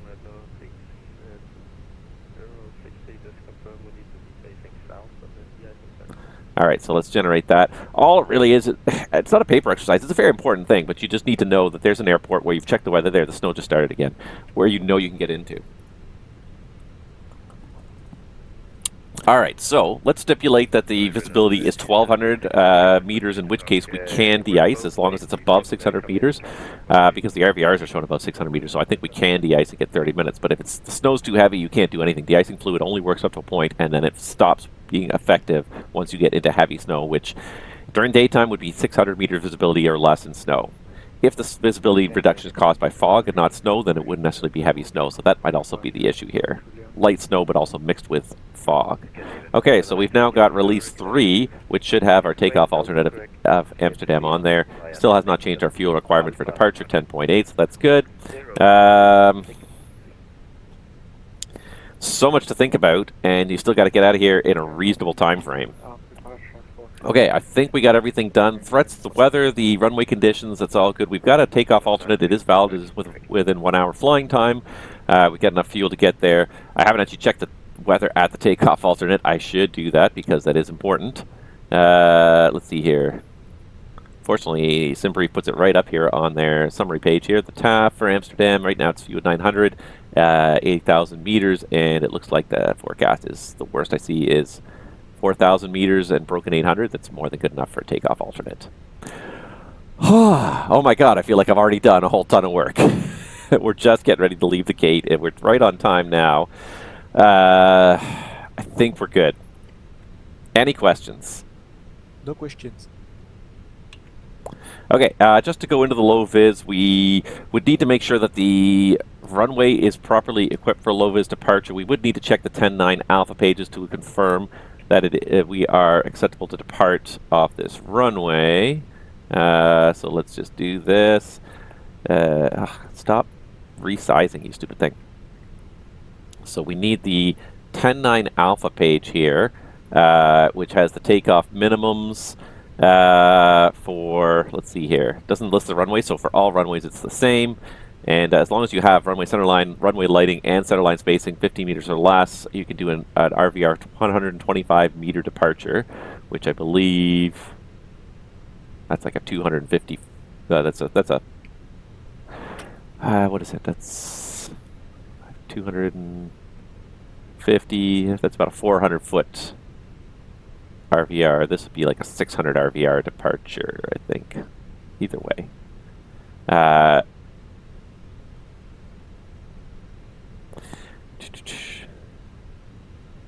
Alright, so let's generate that. All it really is, it's not a paper exercise, it's a very important thing, but you just need to know that there's an airport where you've checked the weather there, the snow just started again, where you know you can get into. Alright, so let's stipulate that the visibility is 1,200 meters, in which case we can de-ice as long as it's above 600 meters, because the RVRs are showing about 600 meters, so I think we can de-ice and get 30 minutes, but if the snow's too heavy, you can't do anything. De-icing fluid only works up to a point, and then it stops being effective once you get into heavy snow, which during daytime would be 600 meters visibility or less in snow. If the visibility reduction is caused by fog and not snow, then it wouldn't necessarily be heavy snow, so that might also be the issue here. Light snow, but also mixed with fog. Okay, so we've now got release 3, which should have our takeoff alternative of Amsterdam on there. Still has not changed our fuel requirement for departure, 10.8, so that's good. So much to think about, and you still got to get out of here in a reasonable time frame. Okay, I think we got everything done. Threats, the weather, the runway conditions, that's all good. We've got a takeoff alternate. It is valid. It is within 1 hour flying time. We've got enough fuel to get there. I haven't actually checked weather at the takeoff alternate. I should do that because that is important. Let's see here. Fortunately, SimBrief puts it right up here on their summary page here. The TAF for Amsterdam, right now it's view at 900, 80,000 meters, and it looks like the forecast is, the worst I see is 4,000 meters and broken 800. That's more than good enough for a takeoff alternate. Oh my god, I feel like I've already done a whole ton of work. We're just getting ready to leave the gate, and we're right on time now. I think we're good. Any questions? No questions. Okay, just to go into the low vis, we would need to make sure that the runway is properly equipped for low vis departure. We would need to check the 10.9 alpha pages to confirm that we are acceptable to depart off this runway. So let's just do this. Stop resizing, you stupid thing. So we need the 10.9 alpha page here, which has the takeoff minimums for, let's see here, it doesn't list the runway, so for all runways it's the same. And as long as you have runway centerline, runway lighting, and centerline spacing 50 meters or less, you can do an RVR 125 meter departure, which I believe that's like a 250. That's a what is it? That's 250. That's about a 400 foot RVR. This would be like a 600 RVR departure, I think. Either way.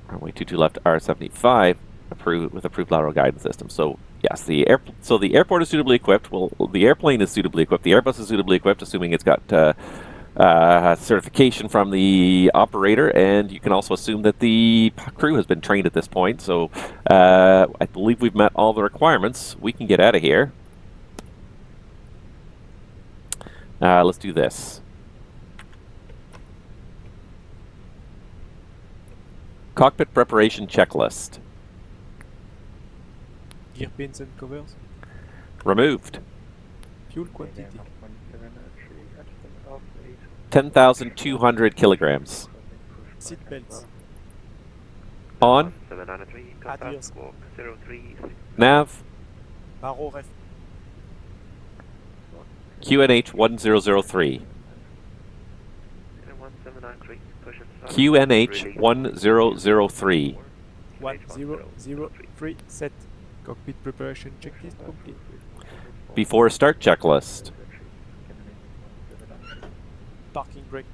Runway 22 left R75 approved with approved lateral guidance system. So yes, the airport is suitably equipped. Well, the airplane is suitably equipped. The Airbus is suitably equipped, assuming it's got certification from the operator, and you can also assume that the crew has been trained at this point. So I believe we've met all the requirements. We can get out of here. Let's do this. Cockpit preparation checklist. Gear pins and covers. Removed. Fuel quantity. 10,200 kilograms. Seat belts. On. Adios. Nav. Barrow ref. QNH-1003. QNH-1003. 1003 set. Cockpit preparation checklist complete. Before start checklist. Parking brake.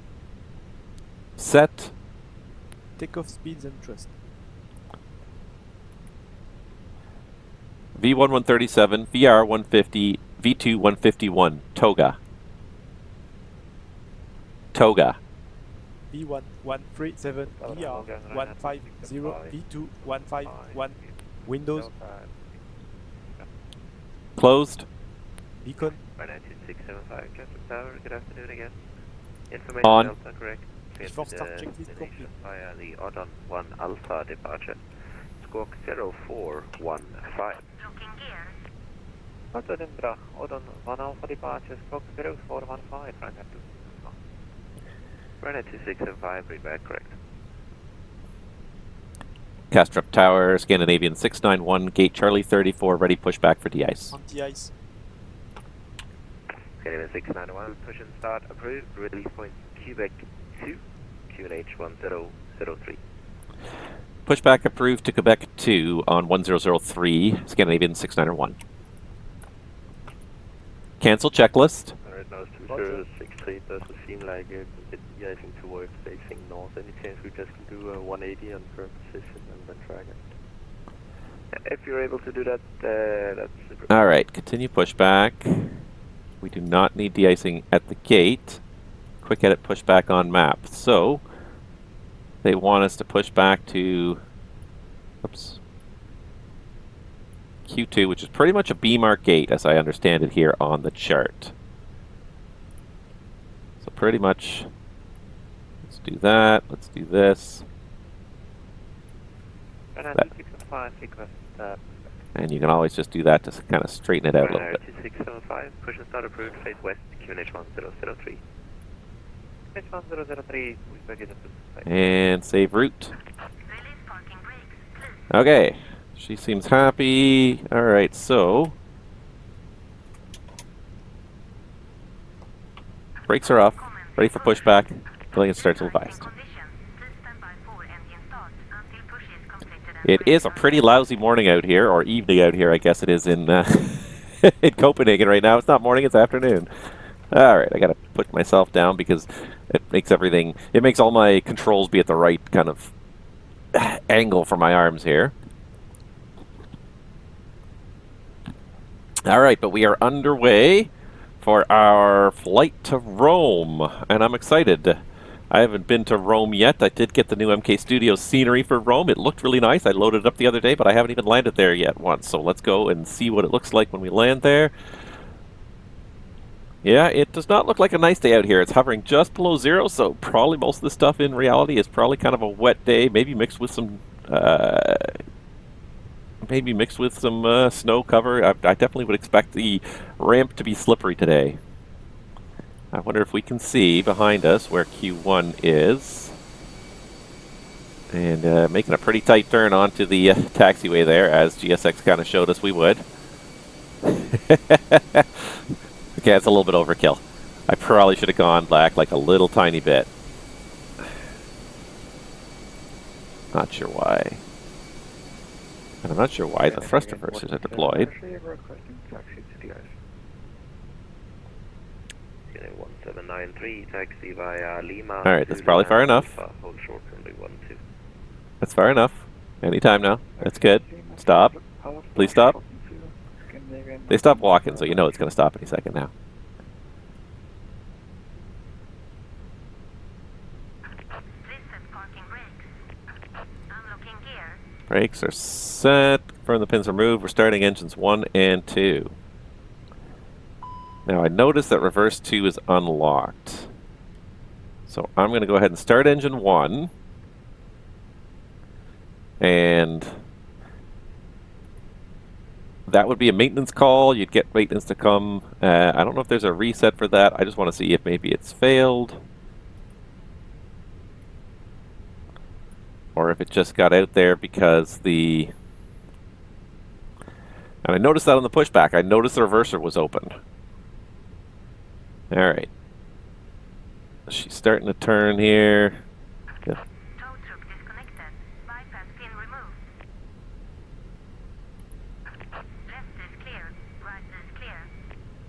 Set. Takeoff speeds and thrust. V1137, VR150, V2151, Toga. Toga. V1137, VR150, V2151, Windows. Closed. Beacon. 92675, Captain Tower, good afternoon again. Information On. Delta correct. Before start checklist complete. Via the Odon 1 Alpha departure. Squawk 0415. Odon bra. Odon 1 Alpha departure. Squawk 0415. Runway 2675, read back correct. Castrop Tower, Scandinavian 691, gate Charlie 34, ready pushback for de-ice. Anti-ice. Scandinavian 691, push and start approved. Release point Quebec 2, QNH-1003. Pushback approved to Quebec 2 on 1003, Scandinavian 691. Cancel checklist. Alright, now it's 2063, doesn't seem like a bit de-icing towards facing north. Any chance we just can do a 180 on current position and then track it? If you're able to do that, that's super. Alright, continue pushback. We do not need de-icing at the gate. Quick edit pushback on map. So, they want us to push back to, oops, Q2, which is pretty much a B mark gate as I understand it here on the chart. So pretty much, let's do that, let's do this. And you can always just do that to kind of straighten it out a little bit. 2675, push and start approved, face west, QNH-1003. H1003, Pushback At Last. And save route. Okay, she seems happy. All right, so brakes are off, ready for pushback. Billion starts advised. It is a pretty lousy morning out here, or evening out here, I guess it is in in Copenhagen right now. It's not morning, it's afternoon. All right, I gotta put myself down because it makes everything, it makes all my controls be at the right kind of angle for my arms here. All right, but we are underway for our flight to Rome, and I'm excited. I haven't been to Rome yet. I did get the new MK Studios scenery for Rome. It looked really nice. I loaded it up the other day, but I haven't even landed there yet once. So let's go and see what it looks like when we land there. Yeah, it does not look like a nice day out here. It's hovering just below zero, so probably most of the stuff in reality is probably kind of a wet day, maybe mixed with some snow cover. I definitely would expect the ramp to be slippery today. I wonder if we can see behind us where Q1 is. And making a pretty tight turn onto the taxiway there, as GSX kind of showed us we would. Okay, that's a little bit overkill. I probably should have gone back like a little tiny bit. Not sure why. And I'm not sure why the thrust reversers are deployed. 1793, taxi via Lima. Alright, that's probably far enough. Hold short runway 12. That's far enough. Anytime now. That's good. Stop. Please stop. They stopped walking, so you know it's going to stop any second now. Brakes are set. Confirm the pins are moved. We're starting engines 1 and 2. Now I notice that reverse 2 is unlocked. So I'm going to go ahead and start engine 1. And that would be a maintenance call. You'd get maintenance to come. I don't know if there's a reset for that. I just want to see if maybe it's failed. Or if it just got out there because the... And I noticed that on the pushback. I noticed the reverser was open. Alright. She's starting to turn here. Yeah.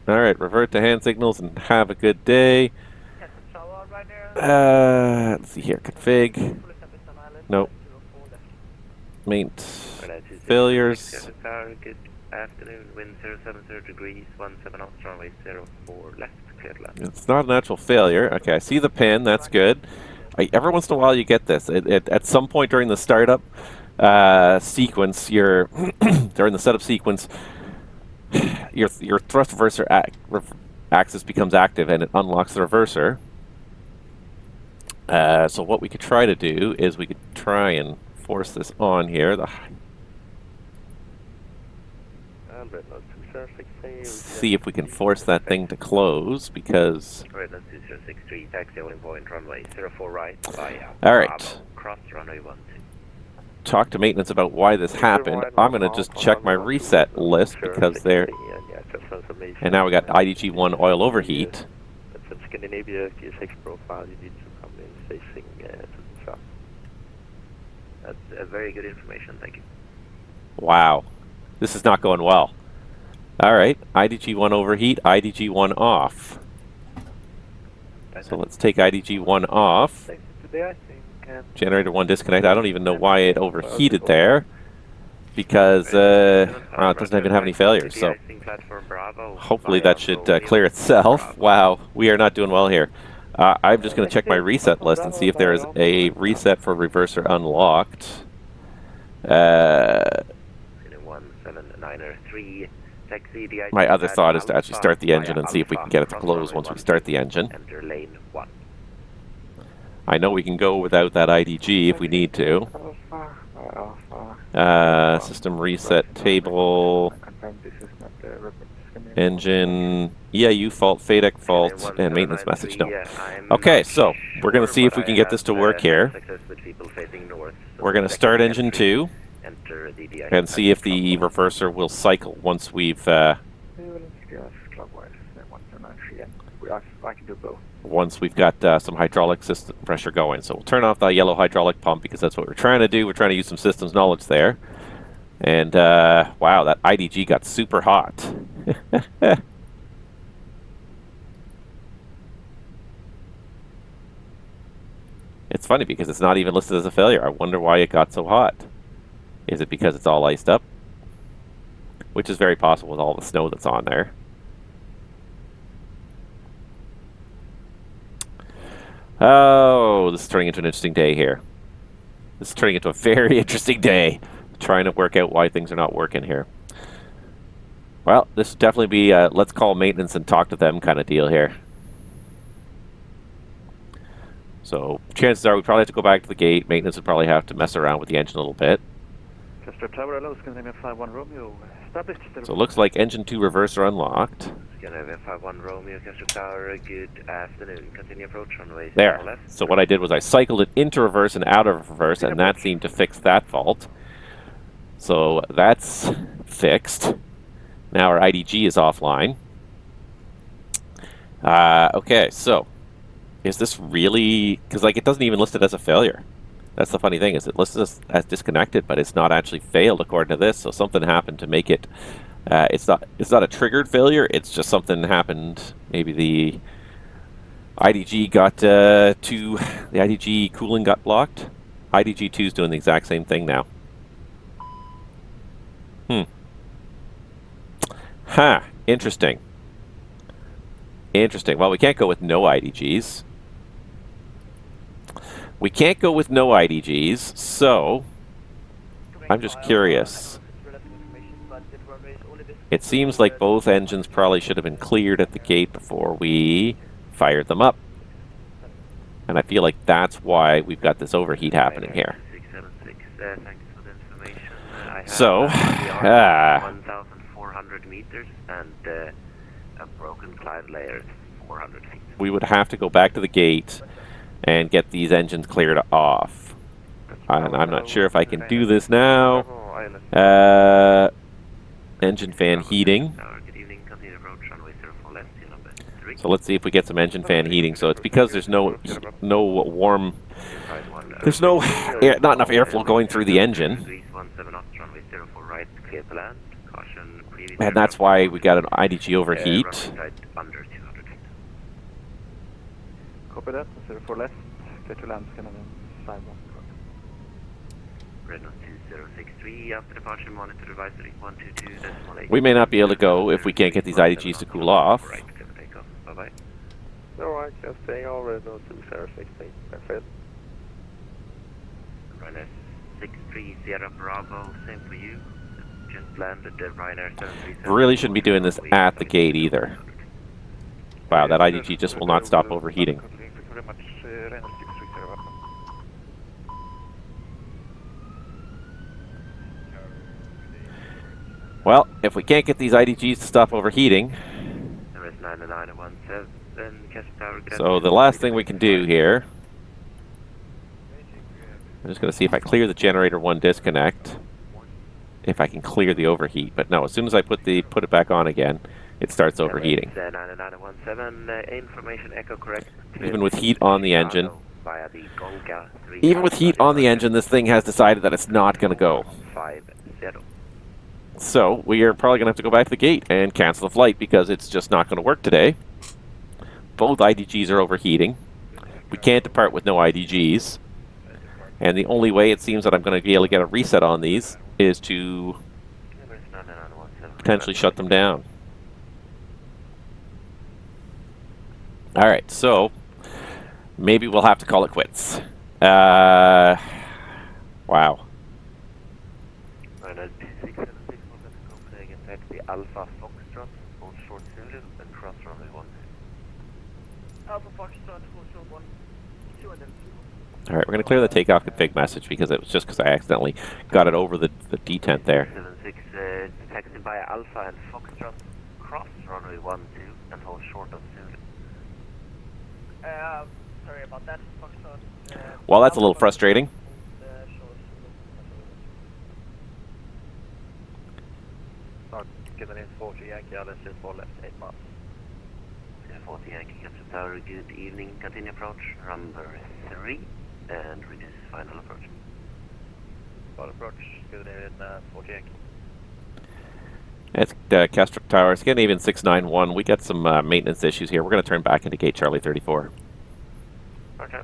Alright, revert to hand signals and have a good day. Let's see here. Config. Nope. Maint. Failures. Good afternoon. Wind 070 degrees, 17 knots, runway 04 left. Cleared left. It's not an actual failure. Okay, I see the pin. That's good. Every once in a while you get this. At some point during the startup sequence, during the setup sequence, your thrust reverser axis becomes active and it unlocks the reverser. So what we could try to do is we could try and force this on here. See if we can force that thing to close because... Alright. Talk to maintenance about why this happened. I'm going to just check my reset list because they're... And now we got IDG-1 oil overheat. Scandinavia GSX profile, you need to come in facing to the south. That's very good information, thank you. Wow. This is not going well. Alright, IDG-1 overheat, IDG-1 off. So let's take IDG-1 off. Generator 1 disconnect. I don't even know why it overheated there. Because it doesn't even have any failures, so hopefully that should clear itself. Wow, we are not doing well here. I'm just going to check my reset list and see if there is a reset for reverser unlocked. My other thought is to actually start the engine and see if we can get it to close once we start the engine. I know we can go without that IDG if we need to. System reset table, engine, EIU fault, FADEC fault, and maintenance message. No. Okay, so we're going to see if we can get this to work here. We're going to start engine 2 and see if the reverser will cycle once we've once we've got some hydraulic system pressure going. So we'll turn off the yellow hydraulic pump because that's what we're trying to do. We're trying to use some systems knowledge there. And wow, that IDG got super hot. It's funny because it's not even listed as a failure. I wonder why it got so hot. Is it because it's all iced up? Which is very possible with all the snow that's on there. Oh, this is turning into an interesting day here. This is turning into a very interesting day. Trying to work out why things are not working here. Well, this would definitely be a let's call maintenance and talk to them kind of deal here. So chances are we probably have to go back to the gate. Maintenance would probably have to mess around with the engine a little bit. So it looks like engine 2 reverser unlocked. There. So what I did was I cycled it into reverse and out of reverse, and that seemed to fix that fault. So that's fixed. Now our IDG is offline. Okay, so is this really... Because like it doesn't even list it as a failure. That's the funny thing, is it listed as disconnected, but it's not actually failed according to this. So something happened to make it... it's not a triggered failure. It's just something happened. Maybe the IDG got the IDG cooling got blocked. IDG 2 is doing the exact same thing now. Huh. Interesting. Interesting. Well, we can't go with no IDGs. We can't go with no IDGs, so I'm just curious. It seems like both engines probably should have been cleared at the gate before we fired them up. And I feel like that's why we've got this overheat happening here. So, 1,400 meters and a broken cloud layer 400 feet. We would have to go back to the gate and get these engines cleared off. And I'm not sure if I can do this now. Engine fan heating. So let's see if we get some engine fan heating. So it's because there's no warm, there's no air, not enough airflow going through the engine. And that's why we got an IDG overheat. Copy that, 04 left, get to land scan and then sidewalk. Red 2063, after departure monitor advisory 122.8. We may not be able to go if we can't get these IDGs to cool off. Right, take off, bye-bye. Alright, just staying on Red 2068, that's it. Ryanair 63, Sierra Bravo, same for you. Just landed the Ryanair 737. Really shouldn't be doing this at the gate either. Wow, that IDG just will not stop overheating. Well, if we can't get these IDGs to stop overheating, so the last thing we can do here, I'm just going to see if I clear the generator 1 disconnect, if I can clear the overheat. But no, as soon as I put it back on again, it starts overheating. Even with heat on the engine, this thing has decided that it's not going to go. So we are probably going to have to go back to the gate and cancel the flight because it's just not going to work today. Both IDGs are overheating. We can't depart with no IDGs. And the only way it seems that I'm going to be able to get a reset on these is to potentially shut them down. Alright, so maybe we'll have to call it quits. Wow. Alpha Foxtrot, both short Zulu and cross runway 1. Alpha Foxtrot, short 1, 2 and then 2. Alright, we're going to clear the takeoff config message because it was just because I accidentally got it over the detent there. 76, taxied by Alpha and Foxtrot, cross runway 12, and hold short of Zulu. Sorry about that. Foxtrot. Well, that's a little frustrating. Given in 40 Yankee, let's just fall left 8 miles. 40 Yankee, Captain Tower, good evening, continue approach, number 3, and reduce final approach. Final approach, good in 40 Yankee. It's Castro Tower. It's getting even 691. We got some maintenance issues here. We're going to turn back into gate Charlie 34. Okay.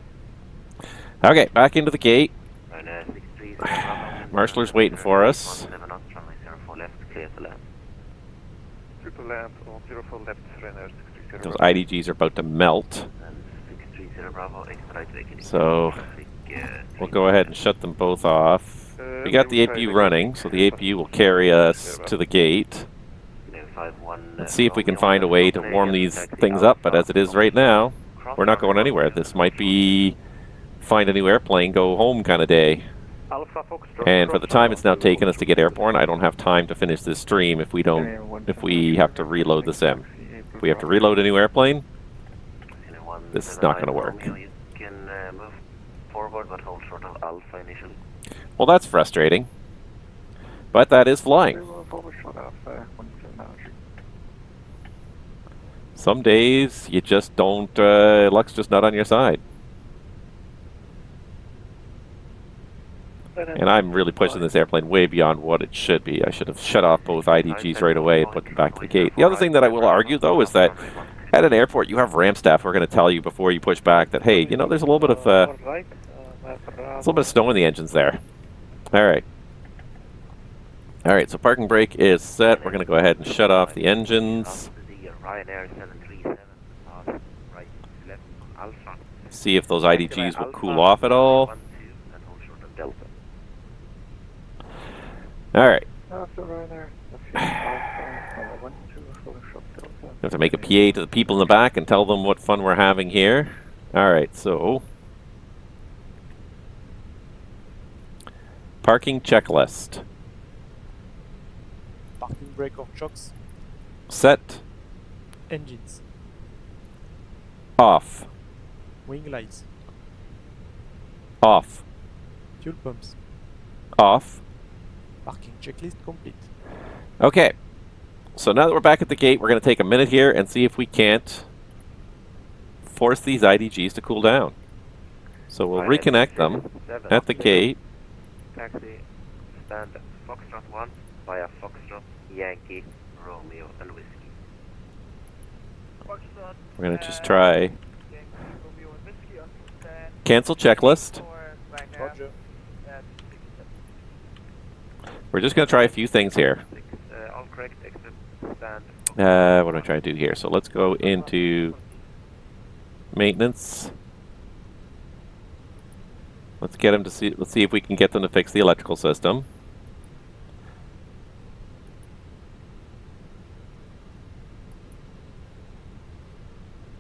Okay, back into the gate. And, Marshaller's waiting for us. 17 knots, runway 04 left, clear to land. Triple land on 04 left, surrender 630. Those IDGs are about to melt. And 630 Bravo, expedite vacancy. So we'll go ahead and shut them both off. We got the APU running, so the APU will carry us to the gate. Let's see if we can find a way to warm these things up, but as it is right now, we're not going anywhere. This might be find a new airplane, go home kind of day. And for the time it's now taken us to get airborne, I don't have time to finish this stream if we have to reload the sim. If we have to reload a new airplane, this is not going to work. You can move forward but hold short of Alpha initially. Well, that's frustrating. But that is flying. Some days you just don't, luck's just not on your side. And I'm really pushing this airplane way beyond what it should be. I should have shut off both IDGs right away and put them back to the gate. The other thing that I will argue, though, is that at an airport you have RAM staff who are going to tell you before you push back that, hey, you know, there's a little bit of snow in the engines there. Alright. Alright, so parking brake is set. We're going to go ahead and shut off the engines. See if those IDGs will cool off at all. Alright. Have to make a PA to the people in the back and tell them what fun we're having here. Alright, so parking checklist. Parking brake or shocks. Set. Engines. Off. Wing lights. Off. Fuel pumps. Off. Parking checklist complete. Okay. So now that we're back at the gate, we're going to take a minute here and see if we can't force these IDGs to cool down. So we'll reconnect them at the gate. Taxi, stand Foxtrot 1 via Foxtrot, Yankee, Romeo, and Whiskey. We're going to just try cancel checklist. Roger. We're just going to try a few things here. All correct, exit, stand. What am I trying to do here? So let's go into maintenance. Let's get them to see. Let's see if we can get them to fix the electrical system.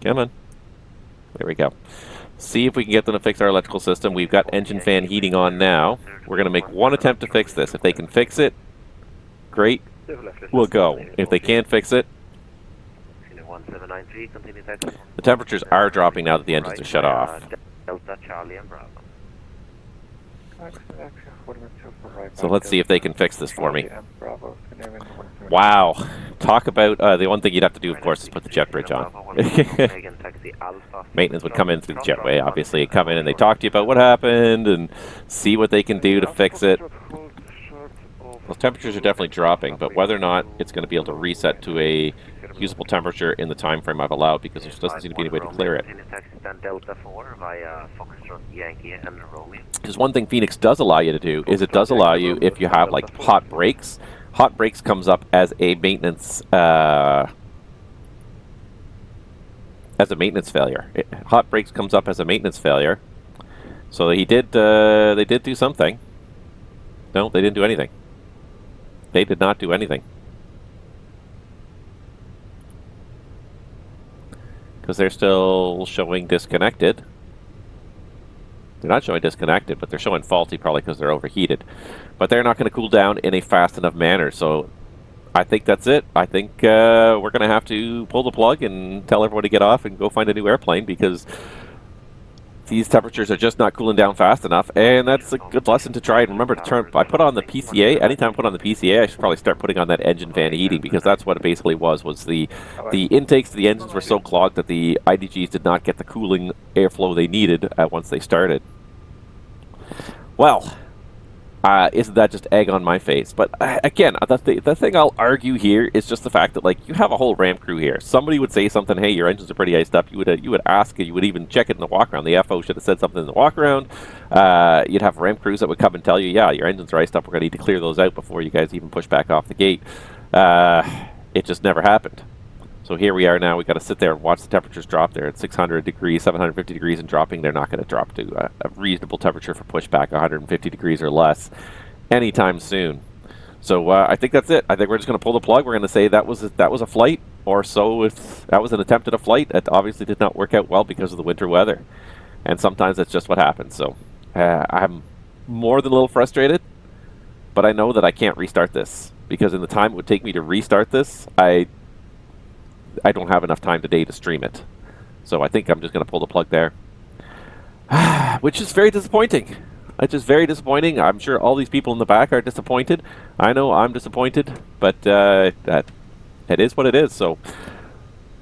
Come on. There we go. See if we can get them to fix our electrical system. We've got engine fan heating on now. We're going to make one attempt to fix this. If they can fix it, great. We'll go. If they can't fix it, the temperatures are dropping now that the engines are shut off. Delta, Charlie, and Bravo. So let's see if they can fix this for me. Wow. Talk about, the one thing you'd have to do, of course, is put the jet bridge on. Maintenance would come in through the jetway, obviously. Come in and they talk to you about what happened and see what they can do to fix it. Those temperatures are definitely dropping, but whether or not it's going to be able to reset to a usable temperature in the time frame I've allowed, because there just doesn't seem to be any way to clear it. Because one thing Fenix does allow you to do is it does allow you, if you have like hot brakes comes up as a maintenance failure. Hot brakes comes up as a maintenance failure. So they did do something. No, they didn't do anything. They did not do anything. Because they're still showing disconnected. They're not showing disconnected, but they're showing faulty, probably because they're overheated. But they're not going to cool down in a fast enough manner, so I think that's it. I think we're going to have to pull the plug and tell everyone to get off and go find a new airplane, because these temperatures are just not cooling down fast enough, and that's a good lesson to try and remember to turn. I put on the PCA. Anytime I put on the PCA, I should probably start putting on that engine fan heating, because that's what it basically was the intakes to the engines were so clogged that the IDGs did not get the cooling airflow they needed once they started. Well, isn't that just egg on my face? But again, the thing I'll argue here is just the fact that, like, you have a whole RAM crew here. Somebody would say something, hey, your engines are pretty iced up. You would ask, you would even check it in the walk around. The FO should have said something in the walk around. You'd have RAM crews that would come and tell you, yeah, your engines are iced up. We're going to need to clear those out before you guys even push back off the gate. It just never happened. So here we are now. We've got to sit there and watch the temperatures drop there at 600 degrees, 750 degrees and dropping. They're not going to drop to a reasonable temperature for pushback, 150 degrees or less, anytime soon. So I think that's it. I think we're just going to pull the plug. We're going to say that was a flight, or so. If that was an attempt at a flight, that obviously did not work out well because of the winter weather. And sometimes that's just what happens. So I'm more than a little frustrated, but I know that I can't restart this, because in the time it would take me to restart this, I don't have enough time today to stream it. So I think I'm just going to pull the plug there. Which is very disappointing. It's just very disappointing. I'm sure all these people in the back are disappointed. I know I'm disappointed, but it is what it is. So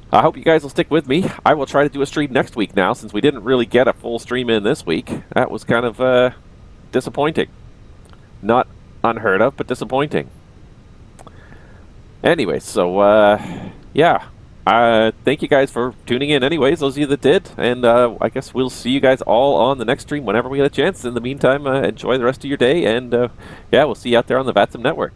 I hope you guys will stick with me. I will try to do a stream next week now, since we didn't really get a full stream in this week. That was kind of disappointing. Not unheard of, but disappointing. Anyway, so yeah. Thank you guys for tuning in anyways, those of you that did, and I guess we'll see you guys all on the next stream whenever we get a chance. In the meantime, enjoy the rest of your day, and yeah, we'll see you out there on the VATSIM network.